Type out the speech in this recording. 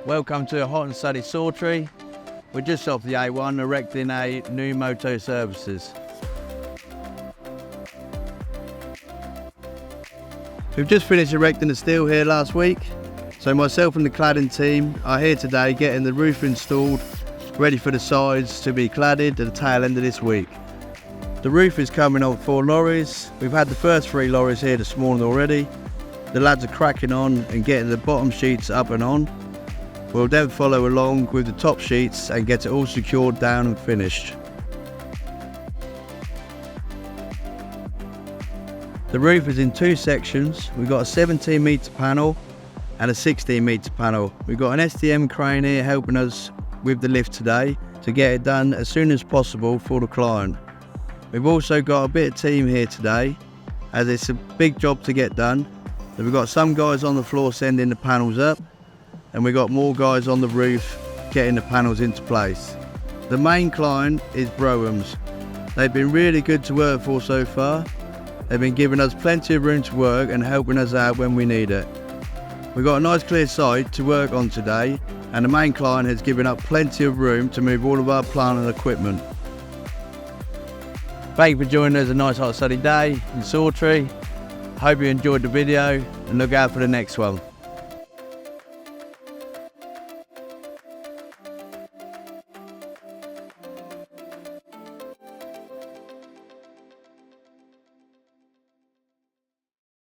Welcome to Hot and Sunny Sawtree. We're just off the A1 erecting a new Moto Services. We've just finished erecting the steel here last week, so myself and the cladding team are here today getting the roof installed, ready for the sides to be cladded at the tail end of this week. The roof is coming on 4 lorries. We've had the first 3 lorries here this morning already. The lads are cracking on and getting the bottom sheets up and on. We'll then follow along with the top sheets and get it all secured down and finished. The roof is in 2 sections. We've got a 17 metre panel and a 16 metre panel. We've got an SDM crane here helping us with the lift today to get it done as soon as possible for the client. We've also got a bit of team here today as it's a big job to get done. So we've got some guys on the floor sending the panels up, and we've got more guys on the roof getting the panels into place. The main client is Broham's. They've been really good to work for so far. They've been giving us plenty of room to work and helping us out when we need it. We've got a nice clear site to work on today, and the main client has given up plenty of room to move all of our plant and equipment. Thank you for joining us a nice hot sunny day in Sawtree. Hope you enjoyed the video and look out for the next one.